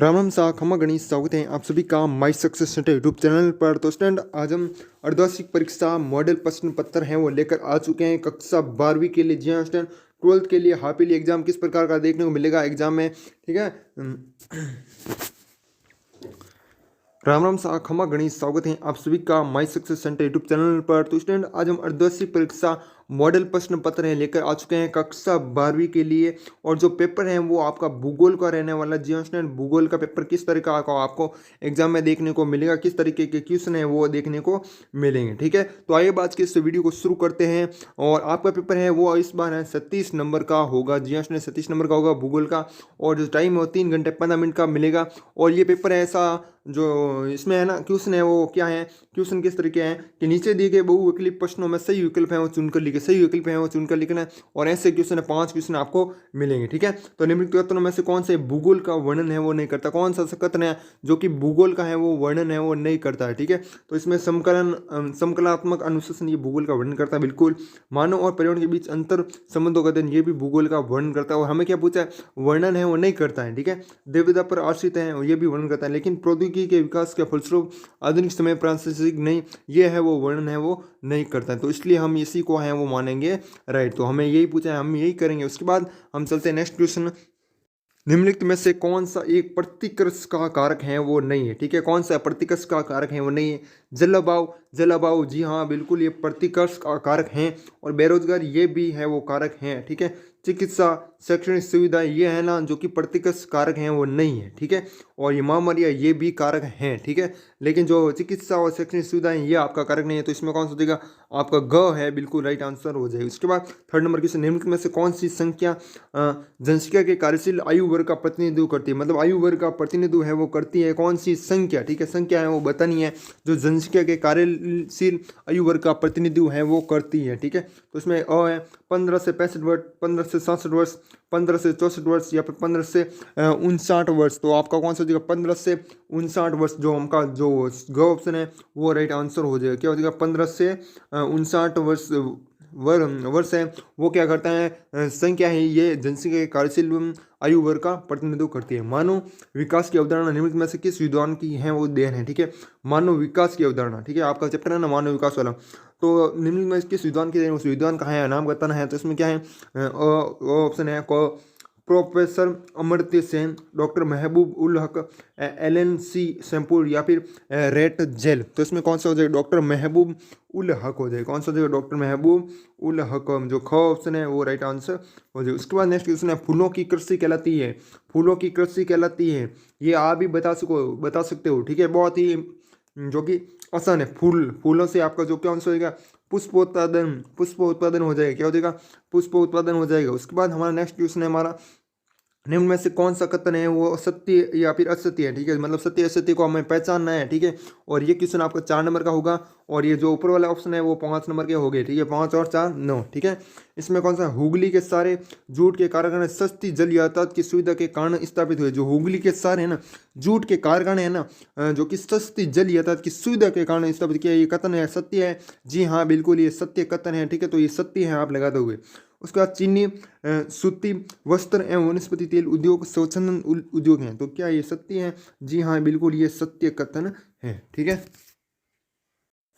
राम राम सा खमा गणेश, स्वागत है आप सभी का my success centre YouTube channel पर। तो स्टूडेंट, आज हम अर्धवार्षिक परीक्षा मॉडल प्रश्न पत्र हैं वो लेकर आ चुके हैं कक्षा 12वीं के लिए। जी हाँ स्टूडेंट, 12th के लिए हाफ ईयरली एग्जाम किस प्रकार का देखने को मिलेगा एग्जाम में, ठीक है। राम राम सा खमा गणेश, स्वागत है आप सभी का my success centre YouTube channel पर। तो स्टूडेंट, आज हम अर्धवार्षिक परीक्षा मॉडल प्रश्न पत्र हैं लेकर आ चुके हैं कक्षा 12वीं के लिए। और जो पेपर है वो आपका भूगोल का रहने वाला। जी हाँ स्टूडेंट, भूगोल का पेपर किस तरह का आपको एग्जाम में देखने को मिलेगा, किस तरीके के क्वेश्चन है वो देखने को मिलेंगे, ठीक है। तो आइए बात की इस वीडियो को शुरू करते हैं। और आपका पेपर है वो इस बार है 37 नंबर का होगा। जी हाँ स्टूडेंट, 37 नंबर का होगा भूगोल का। और जो टाइम है वो 3 घंटे 15 मिनट का मिलेगा। और ये पेपर है ऐसा जो इसमें है ना, क्वेश्चन है वो क्या है, क्वेश्चन किस तरीके हैं कि नीचे दिए गए बहुविकल्प प्रश्नों में सही विकल्प है वो चुनकर लिखे, सही विकल्प है वो चुनकर लिखना है। और ऐसे क्वेश्चन है 5 क्वेश्चन आपको मिलेंगे, ठीक है। तो निम्नलिखित कथनों में से कौन से भूगोल का वर्णन है वो नहीं करता, कौन सा कथन है जो कि भूगोल का है वो वर्णन है वो नहीं करता है, ठीक है। तो इसमें समकलात्मक अनुशासन ये भूगोल का वर्णन करता है, बिल्कुल। मानव और पर्यावरण के बीच अंतर संबंधों का अध्ययन ये भी भूगोल का वर्णन करता है। और हमें क्या पूछा है, वर्णन है वो नहीं करता है, ठीक है। देवता पर आश्रित है ये भी वर्णन करता है। लेकिन प्रौद्योगिकी के विकास के फलस्वरूप आधुनिक समय प्रासंगिक नहीं, ये है वो वर्णन है वो नहीं करता है। तो इसलिए हम इसी को है वो मानेंगे राइट। तो हमें यही पूछा है, हम यही करेंगे। उसके बाद हम चलते हैं नेक्स्ट क्वेश्चन। निम्नलिखित में से कौन सा एक प्रतिकर्ष का कारक है वो नहीं है, ठीक है। कौन सा प्रतिकर्ष का कारक है वो नहीं है। जलवायु, जलवायु, जी हाँ बिल्कुल ये प्रतिकर्ष का कारक हैं। और बेरोजगार ये भी है वो कारक हैं, ठीक है। चिकित्सा, शैक्षणिक सुविधा ये है ना जो कि प्रतिकर्ष कारक हैं वो नहीं है, ठीक है। और ये महामारियाँ ये भी कारक हैं, ठीक है। लेकिन जो चिकित्सा और शैक्षणिक सुविधाएं ये आपका कारक नहीं है। तो इसमें कौन सा देगा, आपका ग है, बिल्कुल राइट आंसर हो जाएगा। उसके बाद थर्ड नंबर क्वेश्चन, निम्नलिखित में से कौन सी संख्या जनसंख्या के कार्यशील आयु वर्ग का प्रतिनिधित्व करती है, मतलब आयु वर्ग का प्रतिनिधित्व है वो करती है कौन सी संख्या, ठीक है। संख्या है वो बतानी है जो जनसंख्या के कार्यशील आयु वर्ग का प्रतिनिधित्व है वो करती है, ठीक है। तो इसमें अ है 15 से 65 वर्ष, 15 से 67 वर्ष, 15 से 64 वर्ष या फिर 15 से 59 वर्ष। तो आपका कौन सा हो जाएगा, 15 से 59 वर्ष। जो हमका जो ग ऑप्शन है वो राइट आंसर हो जाएगा। क्या हो जाएगा, 15 से 59 वर्ष है वो क्या करता है, संख्या है ये जनसंख्या के कार्यशील आयु वर्ग का प्रतिनिधित्व करती है। मानव विकास की अवधारणा निम्नलिखित में से किस विद्वान की है वो देन है, ठीक है। मानव विकास की अवधारणा, ठीक है, आपका चैप्टर है ना मानव विकास वाला। तो निम्नलिखित में किस विद्वान की देन, उस विद्वान का है नाम बताना है। तो इसमें क्या है, ऑप्शन है क प्रोफेसर अमर्त्य सेन, डॉक्टर महबूब उल हक, एलन सी शैम्पूर या फिर रेट जेल। तो इसमें कौन सा हो जाएगा, डॉक्टर महबूब उल हक हो जाएगा। कौन सा हो जाएगा, डॉक्टर महबूब उल हक। जो ख ऑप्शन है वो राइट आंसर हो जाएगा। उसके बाद नेक्स्ट क्वेश्चन है, फूलों की कृषि कहलाती है, फूलों की कृषि कहलाती है, ये आप भी बता सकते हो, ठीक है। बहुत ही जो कि आसान है। फूलों से आपका जो क्या आंसर होगा, पुष्प उत्पादन हो जाएगा। क्या हो जाएगा, पुष्प उत्पादन हो जाएगा। उसके बाद हमारा नेक्स्ट क्वेश्चन है हमारा, निम्न में से कौन सा कथन है वो सत्य या फिर असत्य है, ठीक है। मतलब सत्य असत्य को हमें पहचानना है, ठीक है। और ये क्वेश्चन आपका 4 नंबर का होगा। और ये जो ऊपर वाला ऑप्शन है वो 5 नंबर के हो गए, ठीक है। 5 और 4 9, ठीक है। इसमें कौन सा, हुगली के सारे जूट के कारखाने सस्ती जल यातायात की सुविधा के कारण स्थापित हुए। जो हुगली के सारे है ना जूट के कारखाने हैं ना जो कि सस्ती जल यातायात की सुविधा के कारण स्थापित किया, ये कथन है सत्य है। जी हाँ बिल्कुल ये सत्य कथन है, ठीक है। तो ये सत्य है, आप लगा दोगे। उसके बाद चीनी, सूती, वस्त्र एवं वनस्पति तेल उद्योग, स्वच्छंदन उद्योग हैं। तो क्या ये सत्य है, जी हाँ बिल्कुल ये सत्य कथन है, ठीक है।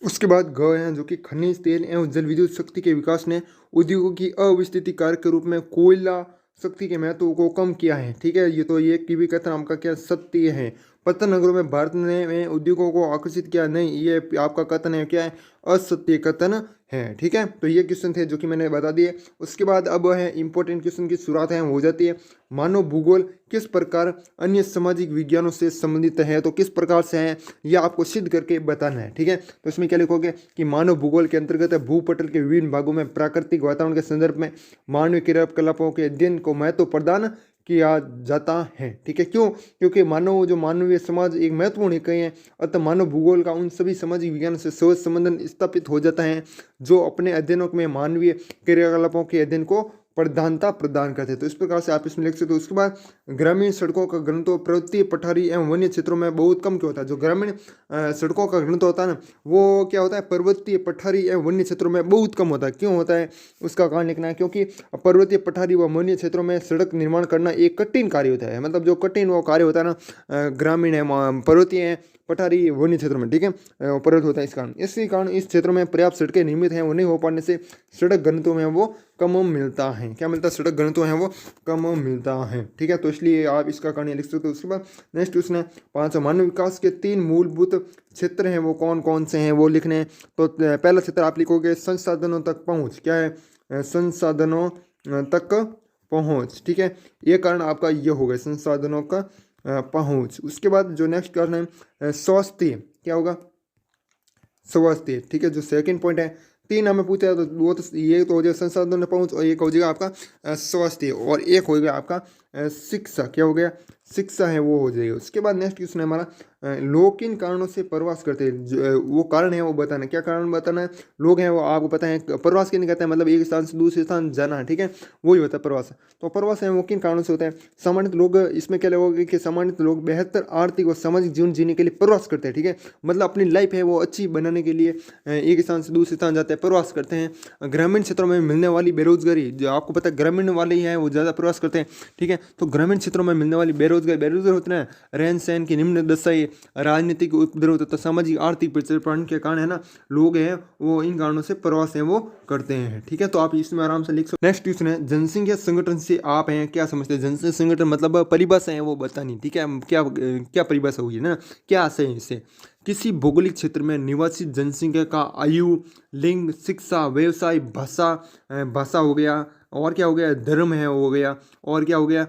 उसके बाद ग है जो कि खनिज तेल एवं जल विद्युत शक्ति के विकास ने उद्योगों की अविस्तृत कार्य के रूप में कोयला शक्ति के महत्व को कम किया है, ठीक है। ये तो ये की भी कथन आपका क्या सत्य है। पतन नगरों में भारत ने उद्योगों को आकर्षित किया नहीं, ये आपका कथन है क्या है, असत्य कथन है, ठीक है। तो ये क्वेश्चन थे जो कि मैंने बता दिए। उसके बाद अब है इंपॉर्टेंट क्वेश्चन की शुरुआत है हो जाती है। मानव भूगोल किस प्रकार अन्य सामाजिक विज्ञानों से संबंधित है, तो किस प्रकार से है यह आपको सिद्ध करके बताना है, ठीक है। तो इसमें क्या लिखोगे कि मानव भूगोल के अंतर्गत भूपटल के विभिन्न भागों में प्राकृतिक वातावरण के संदर्भ में मानवीय क्रियाकलापों के अध्ययन को महत्व प्रदान किया जाता है, ठीक है। क्यों, क्योंकि मानवीय समाज एक महत्वपूर्ण इकाई है। अतः मानव भूगोल का उन सभी सामाजिक विज्ञान से सहज संबंध स्थापित हो जाता है जो अपने अध्ययनों में मानवीय क्रियाकलापों के अध्ययन को प्रधानता प्रदान करते हैं। तो इस प्रकार से आप इसमें लिख सकते हो। उसके बाद ग्रामीण सड़कों का घनत्व पर्वतीय पठारी एवं वन्य क्षेत्रों में बहुत कम क्यों होता है? जो ग्रामीण सड़कों का घनत्व होता है ना, वो क्या होता है, पर्वतीय पठारी एवं वन्य क्षेत्रों में बहुत कम होता है। क्यों होता है उसका कारण लिखना है, क्योंकि पर्वतीय पठारी व वन्य क्षेत्रों में सड़क निर्माण करना एक कठिन कार्य होता है। मतलब जो कठिन वो कार्य होता है ना, ग्रामीण है, पर्वतीय है, पठारी वन्य क्षेत्रों में, ठीक है, पर्वत होता है। इसी कारण इस क्षेत्रों में पर्याप्त सड़कें निर्मित हैं, वो नहीं हो पाने से सड़क घनत्व में वो कम मिलता है। क्या मिलता है? सड़क घनत्व है वो कम मिलता है, ठीक है। तो इसलिए आप इसका कारण लिख सकते हो। उसके बाद नेक्स्ट क्वेश्चन है 5, मानव विकास के 3 मूलभूत क्षेत्र हैं, वो कौन कौन से हैं वो लिखने हैं। तो पहला क्षेत्र आप लिखोगे संसाधनों तक पहुँच। क्या है? संसाधनों तक पहुँच, ठीक है। ये कारण आपका ये हो गया, संसाधनों का पहुँच। उसके बाद जो नेक्स्ट कारण है स्वास्थ्य, क्या होगा? स्वास्थ्य, ठीक है। जो सेकंड पॉइंट है, 3 हमें पूछा है तो वो तो ये तो हो जाएगा संसाधनों में पहुँच, और एक हो जाएगा आपका स्वास्थ्य, और एक हो गया आपका शिक्षा। क्या हो गया? शिक्षा है वो हो जाएगा। उसके बाद नेक्स्ट क्वेश्चन है हमारा लोग किन कारणों से प्रवास करते हैं? वो कारण है वो बताना। क्या कारण बताना है? लोग हैं वो आपको पता है, प्रवास किन कहते हैं? मतलब एक स्थान से दूसरे स्थान जाना है, ठीक है, वही होता है प्रवास। तो प्रवास है वो किन कारणों से होता है? सामान्य लोग, इसमें क्या लगोगे कि सामान्य लोग बेहतर आर्थिक और सामाजिक जीवन जीने के लिए प्रवास करते हैं, ठीक है। मतलब अपनी लाइफ है वो अच्छी बनाने के लिए एक स्थान से दूसरे स्थान जाते हैं, प्रवास करते हैं। ग्रामीण क्षेत्रों में मिलने वाली बेरोजगारी, जो आपको पता है ग्रामीण वाले ही हैं वो ज़्यादा प्रवास करते हैं, ठीक है। तो ग्रामीण क्षेत्रों में मिलने वाली बेरोजगार होते हैं, रहन सहन की निम्न दशाएं, राजनीतिक उपद्रव तथा सामाजिक आर्थिक पिछड़ेपन के कारण है ना, लोग हैं वो इन कारणों से प्रवास है वो करते हैं, ठीक है। तो आप इसमें आराम से लिख सकते। नेक्स्ट क्वेश्चन है जनसंख्या संगठन से आप हैं क्या समझते हैं? जनसंख्या संगठन मतलब परिभाषा है वो बतानी, ठीक है। क्या क्या परिभाषा हुई है ना, क्या आशय है इससे? किसी भौगोलिक क्षेत्र में निवासी जनसंख्या का आयु, लिंग, शिक्षा, व्यवसाय, भाषा हो गया, और क्या हो गया? धर्म है हो गया, और क्या हो गया?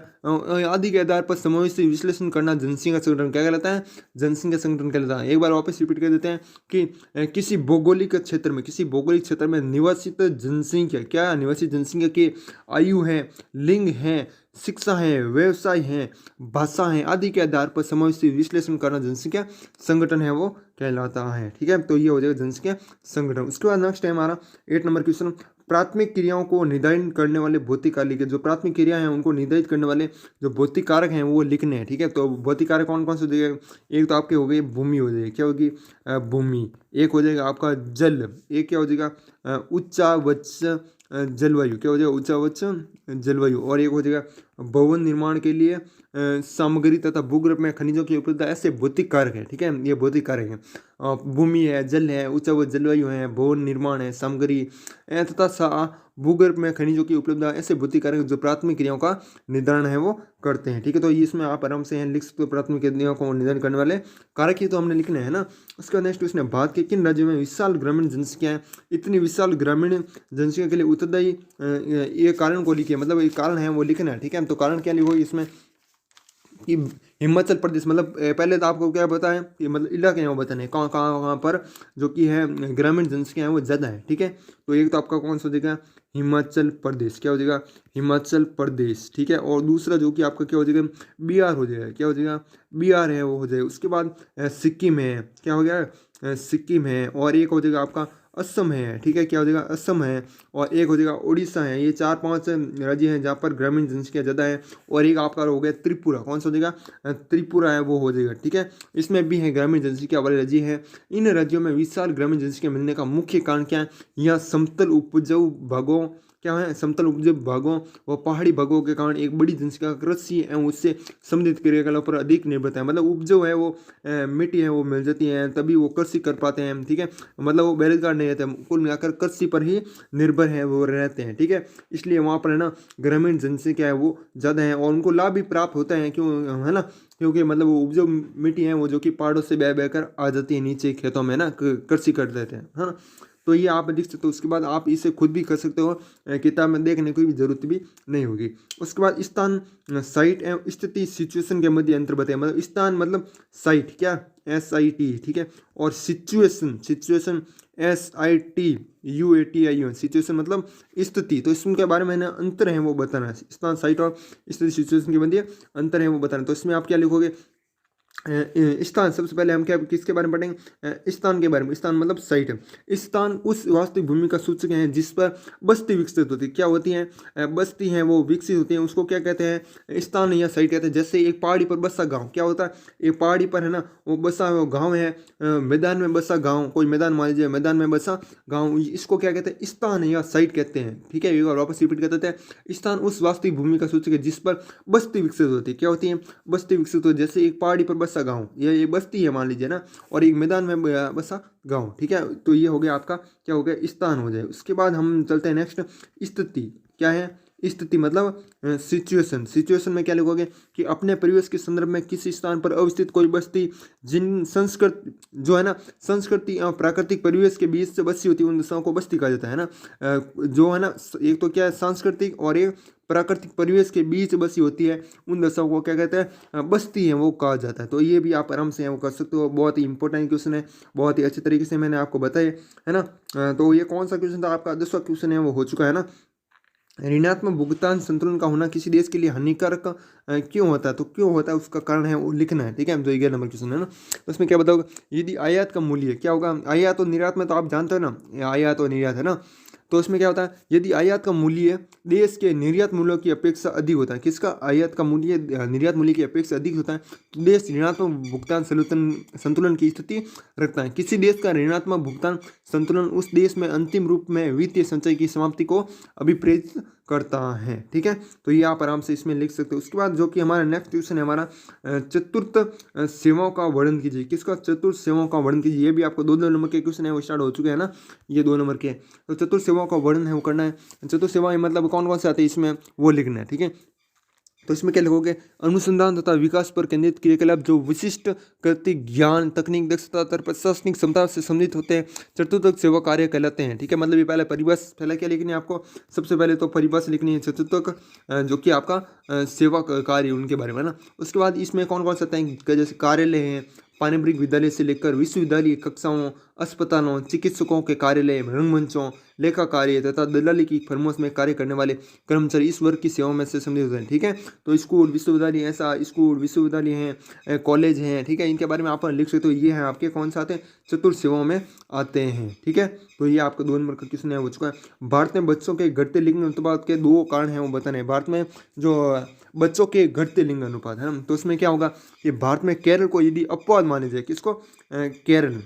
आदि के आधार पर समावेशी विश्लेषण करना जनसंख्या संगठन क्या कहलाता है? जनसंख्या संगठन कहलाता है। एक बार वापस रिपीट कर देते हैं कि किसी भौगोलिक क्षेत्र में निवासित जनसंख्या, क्या निवासित जनसंख्या की आयु है, लिंग है, शिक्षा है, व्यवसाय है, भाषा है, आदि के आधार पर समावेशी विश्लेषण करना जनसंख्या संगठन है वो कहलाता है, ठीक है। तो ये हो जाएगा जनसंख्या संगठन। उसके बाद नेक्स्ट है हमारा 8 नंबर क्वेश्चन, प्राथमिक क्रियाओं को निर्धारित करने वाले भौतिक कारक लिखे। जो प्राथमिक क्रिया हैं उनको निर्धारित करने वाले जो भौतिक कारक हैं वो लिखने हैं, ठीक है। तो भौतिक कारक कौन कौन से हो जाएगा? एक तो आपके हो गए भूमि हो जाएगी, क्या होगी? भूमि। एक हो जाएगा आपका जल, एक क्या हो जाएगा? उच्चावच जलवायु, क्या हो जाएगा? उच्चावच जलवायु। और एक हो जाएगा भवन निर्माण के लिए सामग्री तथा भूगर्भ में खनिजों की उपलब्धता। ऐसे भौतिक कारक है, ठीक है, ये भौतिक कारक है। भूमि है, जल है, उच्चावच जलवायु है, भवन निर्माण है, सामग्री तथा भूगर्भ में खनिजों की उपलब्धता। ऐसे भौतिक कारक जो प्राथमिक क्रियाओं का निर्धारण है वो करते हैं, ठीक है। तो इसमें आप आराम से लिख सकते हो प्राथमिक क्रियाओं को निर्धारण करने वाले कारक ही तो हमने लिखने हैं ना। उसका नेक्स्ट क्वेश्चन है भारत के किन राज्यों में विशाल ग्रामीण जनसंख्या है? इतनी विशाल ग्रामीण जनसंख्या के लिए उत्तरदायी ये कारण को लिखिए, मतलब ये कारण है वो लिखना है, ठीक है। तो कारण क्या लिखोगे इसमें कि हिमाचल प्रदेश, मतलब पहले तो आपको क्या बताएं कि मतलब इलाके हैं वो बताने कहाँ कहाँ कहाँ पर जो कि है ग्रामीण जनसंख्या है वो ज़्यादा है, ठीक है। तो एक तो आपका कौन सा हो जाएगा? हिमाचल प्रदेश, क्या हो जाएगा? हिमाचल प्रदेश, ठीक है। और दूसरा जो कि आपका क्या हो जाएगा? बिहार हो जाएगा, क्या हो जाएगा? बिहार है वो हो जाएगा। उसके बाद सिक्किम है, क्या हो गया? सिक्किम है। और एक हो जाएगा आपका असम है, ठीक है, क्या हो जाएगा? असम है। और एक हो जाएगा उड़ीसा है। ये 4-5 राज्य हैं जहाँ पर ग्रामीण जनसंख्या ज़्यादा है। और एक आपका हो गया त्रिपुरा, कौन सा हो जाएगा? त्रिपुरा है वो हो जाएगा, ठीक है। इसमें भी है ग्रामीण जनसंख्या वाले राज्य हैं। इन राज्यों में विशाल ग्रामीण जनसंख्या मिलने का मुख्य कारण क्या है? यहाँ समतल उपजाऊ भागों, क्या है? समतल उपजाऊ भागों व पहाड़ी भागों के कारण एक बड़ी जनसंख्या कृषि एवं उससे संबंधित क्रियाकलापों पर अधिक निर्भरता है। मतलब उपजाऊ है वो मिट्टी है वो मिल जाती है, तभी वो कृषि कर पाते हैं, ठीक है। मतलब वो बेरोजगार नहीं रहते, कुल मिलाकर कृषि पर ही निर्भर है वो रहते हैं, ठीक है। इसलिए वहाँ पर है ना ग्रामीण जनसंख्या है वो ज़्यादा है और उनको लाभ भी प्राप्त होता है, क्यों है ना? क्योंकि मतलब वो उपजाऊ मिट्टी है वो जो कि पहाड़ों से बह बहकर आ जाती है नीचे खेतों में ना, कृषि कर देते हैं, है ना। तो ये आप लिख सकते हो। उसके बाद आप इसे खुद भी कर सकते हो, किताब में देखने की भी जरूरत भी नहीं होगी। उसके बाद स्थान, साइट एवं स्थिति, सिचुएशन के मध्य अंतर बताए। मतलब स्थान मतलब साइट, क्या? SIT, ठीक है। और सिचुएशन, SITUATION, सिचुएशन मतलब स्थिति। तो इसके बारे में अंतर है वो बताना है। स्थान, साइट और स्थिति, सिचुएशन के मध्य अंतर है वो बताना। तो इसमें आप क्या लिखोगे? स्थान, सबसे पहले हम क्या किसके बारे में पढ़ेंगे? स्थान के बारे में। स्थान मतलब साइट। स्थान उस वास्तविक भूमि का सूचक है जिस पर बस्ती विकसित होती है। क्या होती है? बस्ती हैं वो विकसित होती हैं, उसको क्या कहते हैं? स्थान या साइट कहते हैं। जैसे एक पहाड़ी पर बसा गांव, क्या होता है? एक पहाड़ी पर है ना, वो बसा वो गाँव है, मैदान में बसा गाँव, कोई मैदान मान लीजिए, मैदान में बसा गाँव, इसको क्या कहते हैं? स्थान या साइट कहते हैं। ठीक है, एक बार वापस रिपीट कर देते हैं। स्थान उस वास्तविक भूमि का सूचक है जिस पर बस्ती विकसित होती है। क्या होती है? बस्ती विकसित होती है। जैसे एक पहाड़ी पर बसा गाँव, ये बस्ती है मान लीजिए ना, और एक मैदान में बसा गाँव। ठीक है, तो ये हो गया आपका, क्या हो गया? स्थान हो जाए। उसके बाद हम चलते हैं नेक्स्ट, स्थिति। क्या है? स्थिति मतलब सिचुएशन। सिचुएशन में क्या लिखोगे कि अपने परिवेश के संदर्भ में किसी स्थान पर अवस्थित कोई बस्ती जिन संस्कृति जो है ना, संस्कृति और प्राकृतिक परिवेश के बीच से बसी होती है, उन दशाओं को बस्ती कहा जाता है ना। जो है ना, एक तो क्या है सांस्कृतिक और एक प्राकृतिक परिवेश के बीच बसी होती है, उन दशाओं को क्या कहते हैं? बस्ती है वो कहा जाता है। तो ये भी आप आराम से वो कर सकते हो। बहुत ही इंपॉर्टेंट क्वेश्चन है, बहुत ही अच्छे तरीके से मैंने आपको बताया है ना। तो ये कौन सा क्वेश्चन था? आपका 10वां क्वेश्चन है, वो हो चुका है ना। ऋणात्मक भुगतान संतुलन का होना किसी देश के लिए हानिकारक क्यों होता है? तो क्यों होता है उसका कारण है वो लिखना है। ठीक है, जो 11 नंबर क्वेश्चन है ना, तो उसमें क्या बताओगे? यदि आयात का मूल्य क्या होगा? आयात और निर्यात में तो आप जानते हो ना, आयात और निर्यात है ना, तो उसमें क्या होता है? यदि आयात का मूल्य देश के निर्यात मूल्यों की अपेक्षा अधिक होता है, किसका? आयात का मूल्य निर्यात मूल्य की अपेक्षा अधिक होता है, तो देश ऋणात्मक भुगतान संतुलन की स्थिति रखता है। किसी देश का ऋणात्मक भुगतान संतुलन उस देश में अंतिम रूप में वित्तीय संचय की समाप्ति को अभिप्रेरित करता है। ठीक है, तो ये आप आराम से इसमें लिख सकते हो। उसके बाद जो कि हमारा नेक्स्ट क्वेश्चन है हमारा, चतुर्थ सेवाओं का वर्णन कीजिए। किसका? चतुर्थ सेवाओं का वर्णन कीजिए। ये भी आपको 2 नंबर के क्वेश्चन है, वो स्टार्ट हो चुके हैं ना, ये 2 नंबर के। तो चतुर्थ सेवाओं का वर्णन है वो करना है। चतुर्थ सेवाएं मतलब कौन कौन से आते हैं इसमें, वो लिखना है। ठीक है, तो इसमें क्या लिखोगे? अनुसंधान तथा विकास पर केंद्रित क्रियाकलाप जो विशिष्ट कृति ज्ञान तकनीक दक्षता तथा प्रशासनिक क्षमता से संबंधित होते हैं, चतुर्थक सेवा कार्य कहलाते हैं। ठीक है, मतलब ये पहले परिभाषा, पहले क्या लिखनी है आपको? सबसे पहले तो परिभाषा लिखनी है चतुर्थक, जो कि आपका सेवा कार्य उनके बारे में ना। उसके बाद इसमें कौन कौन से आते हैं? जैसे कार्यालय हैं, पारंपरिक विद्यालय से लेकर विश्वविद्यालय कक्षाओं, अस्पतालों, चिकित्सकों के कार्यालय, रंगमंचों, लेखा कार्य तथा दलाली की फर्मों में कार्य करने वाले कर्मचारी इस वर्ग की सेवाओं में से सम्मिलित होते हैं। ठीक है, तो स्कूल विश्वविद्यालय, ऐसा स्कूल विश्वविद्यालय हैं, कॉलेज हैं। ठीक है, इनके बारे में आप लिख सकते हो। ये हैं आपके कौन सा आते हैं? चतुर्थ सेवाओं में आते हैं। ठीक है, तो ये आपका 2 नंबर का क्वेश्चन है हो चुका है। भारत में बच्चों के घटते लिंग अनुपात के 2 कारण हैं, वो बताने हैं। भारत में जो बच्चों के घटते लिंग अनुपात है ना, तो उसमें क्या होगा कि भारत में केरल को यदि अपवाद माने जाए, किसको? केरल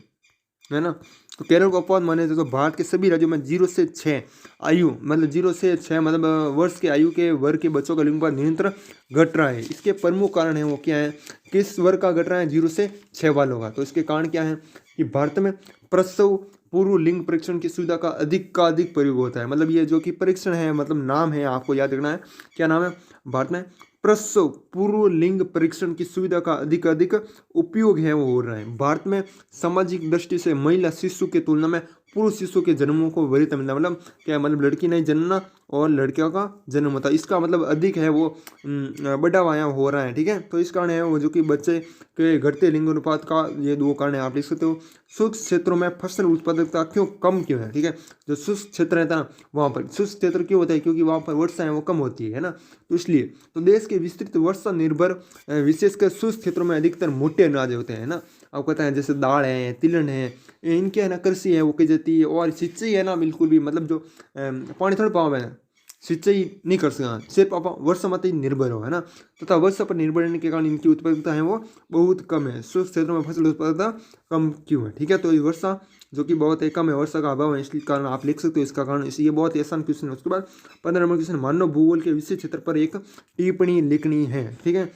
है ना, तो केरल को अपवाद माने जाए तो भारत के सभी राज्यों में 0 से 6 आयु, मतलब 0 से 6 मतलब वर्ष के आयु के वर्ग के बच्चों का लिंग अनुपात निरंतर घट रहा है। इसके प्रमुख कारण है वो क्या है? किस वर्ग का घट रहा है? 0 से 6 वालों का। तो इसके कारण क्या है कि भारत में प्रसव पूर्व लिंग परीक्षण की सुविधा का अधिक प्रयोग होता है। मतलब ये जो कि परीक्षण है, मतलब नाम है, आपको याद रखना है, क्या नाम है? भारत में प्रसव पूर्व लिंग परीक्षण की सुविधा का अधिक उपयोग है वो हो रहा है। भारत में सामाजिक दृष्टि से महिला शिशु के तुलना में पुरुष शिशु के जन्मों को वरीयता मिलता है। मतलब क्या, मतलब लड़की नहीं जन्मना और लड़कियों का जन्म होता है, इसका मतलब अधिक है वो बढ़ावा यहाँ हो रहा है। ठीक है, तो इस कारण है वो जो कि बच्चे के घटते लिंग अनुपात का, ये 2 कारण है, आप लिख सकते हो। शुष्क क्षेत्रों में फसल उत्पादकता कम क्यों है? ठीक है, जो शुष्क क्षेत्र रहता है ना, वहाँ पर शुष्क क्षेत्र क्यों होता है? क्योंकि वहाँ पर वर्षा है वो कम होती है ना, तो इसलिए। तो देश के विस्तृत वर्षा निर्भर विशेषकर शुष्क क्षेत्रों में अधिकतर मोटे अनाज होते हैं ना, आपको पता है, जैसे दाल है, तिलहन है, इनके है ना कृषि है वो की जाती है। और सिंचाई है ना, बिल्कुल भी मतलब जो पानी थोड़ा पाव है, सिंचाई नहीं कर सकते, सिर्फ आप वर्षा मत ही निर्भर हो, है ना। तथा वर्षा पर निर्भर रहने के कारण इनकी उत्पादकता है वो बहुत कम है। शुष्क क्षेत्रों में फसल उत्पादकता कम क्यों है? ठीक है, तो ये वर्षा जो कि बहुत ही कम है, वर्षा का अभाव है, इसके कारण आप लिख सकते हो इसका कारण। इसलिए ये बहुत ही आसान क्वेश्चन है। उसके बाद 15 नंबर क्वेश्चन, मानव भूगोल के विषय क्षेत्र पर एक टिप्पणी लिखनी है। ठीक है,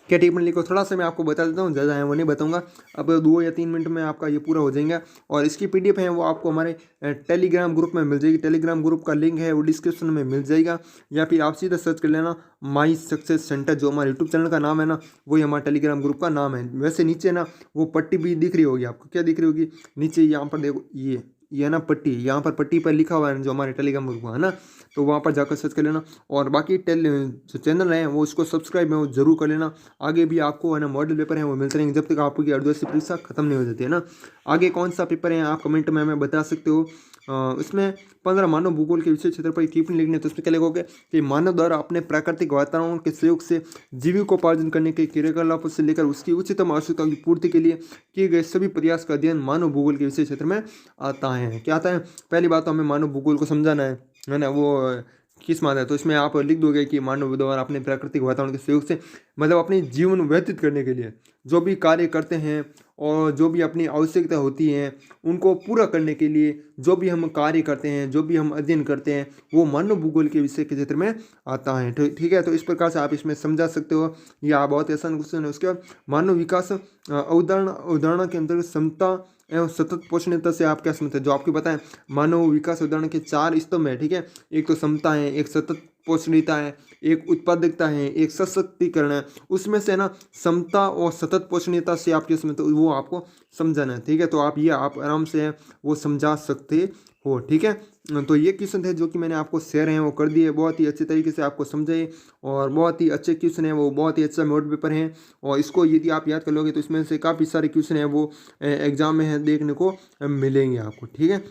क्या टिप्पणी लिखो? थोड़ा सा मैं आपको बता देता हूँ, ज़्यादा है वो नहीं बताऊंगा। अब 2 या 3 मिनट में आपका ये पूरा हो जाएगा। और इसकी PDF है वो आपको हमारे टेलीग्राम ग्रुप में मिल जाएगी। टेलीग्राम ग्रुप का लिंक है वो डिस्क्रिप्शन में मिल जाएगा, या फिर आप सीधा सर्च कर लेना माई सक्सेस सेंटर, जो हमारे यूट्यूब चैनल का नाम है ना, वही हमारा टेलीग्राम ग्रुप का नाम है। वैसे नीचे ना वो पट्टी भी दिख रही होगी आपको, क्या दिख रही होगी नीचे? यहाँ पर देखो, ये ना पट्टी, यहाँ पर पट्टी पर लिखा हुआ है जो हमारे टेलीग्राम ग्रुप है ना, तो वहाँ पर जाकर सर्च कर लेना। और बाकी जो चैनल है वो उसको सब्सक्राइब है वो जरूर कर लेना। आगे भी आपको है ना मॉडल पेपर है वो मिलते रहेंगे जब तक आपकी अर्धवार्षिक परीक्षा खत्म नहीं हो जाती है ना। आगे कौन सा पेपर है आप कमेंट में हमें बता सकते हो। इसमें 15 मानव भूगोल के विषय क्षेत्र पर टिप्पणी लिखनी है। तो उसमें क्या लिखोगे कि मानव द्वारा अपने प्राकृतिक वातावरण के सहयोग से जीविकोपार्जन करने के क्रियाकलापों से लेकर उसकी उच्चतम आवश्यकताओं की पूर्ति के लिए किए गए सभी प्रयास का अध्ययन मानव भूगोल के विषय क्षेत्र में आता है। क्या आता है? पहली बात तो हमें मानव भूगोल को समझाना है ना, वो किस मात्रा है। तो इसमें आप लिख दोगे कि मानव द्वारा अपने प्राकृतिक वातावरण के सहयोग से मतलब अपने जीवन व्यतीत करने के लिए जो भी कार्य करते हैं और जो भी अपनी आवश्यकता होती है उनको पूरा करने के लिए जो भी हम कार्य करते हैं, जो भी हम अध्ययन करते हैं, वो मानव भूगोल के विषय के क्षेत्र में आता है। ठीक है, तो इस प्रकार से आप इसमें समझा सकते हो। यह बहुत आसान क्वेश्चन है। उसके बाद मानव विकास अवधारणा के अंतर्गत समता एवं सतत पोषणीयता से आप क्या समझते हैं? जो आपको पता है मानव विकास अवधारणा के 4 स्तंभ है। ठीक है, एक तो समता है, एक सतत पोषणीयता है, एक उत्पादकता है, एक सशक्तिकरण है। उसमें से ना समता और सतत पोषणीयता से आप क्या समझते हो वो आपको समझाना है। ठीक है, तो आप आराम से वो समझा सकते हो। ठीक है, तो ये क्वेश्चन थे जो कि मैंने आपको शेयर हैं वो कर दिए, बहुत ही अच्छे तरीके से आपको समझाए और बहुत ही अच्छे क्वेश्चन है, वो बहुत ही अच्छा मॉडल पेपर है और इसको यदि आप याद कर लोगे तो इसमें से काफ़ी सारे क्वेश्चन हैं वो एग्जाम में देखने को मिलेंगे आपको। ठीक है,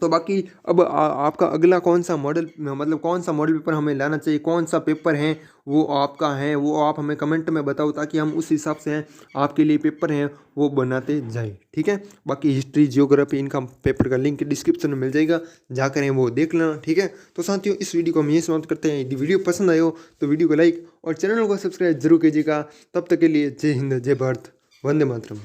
तो बाकी अब आपका अगला कौन सा मॉडल मतलब कौन सा मॉडल पेपर हमें लाना चाहिए, कौन सा पेपर है वो आपका है, वो आप हमें कमेंट में बताओ ताकि हम उस हिसाब से आपके लिए पेपर हैं वो बनाते जाए। ठीक है, बाकी हिस्ट्री जियोग्राफी इनका पेपर का लिंक डिस्क्रिप्शन में मिल जाएगा, जाकर वो देख लेना। ठीक है, तो साथियों इस वीडियो को हम यही समाप्त करते हैं। यदि वीडियो पसंद आए हो तो वीडियो को लाइक और चैनल को सब्सक्राइब जरूर कीजिएगा। तब तक के लिए जय हिंद, जय भारत, वंदे मातरम।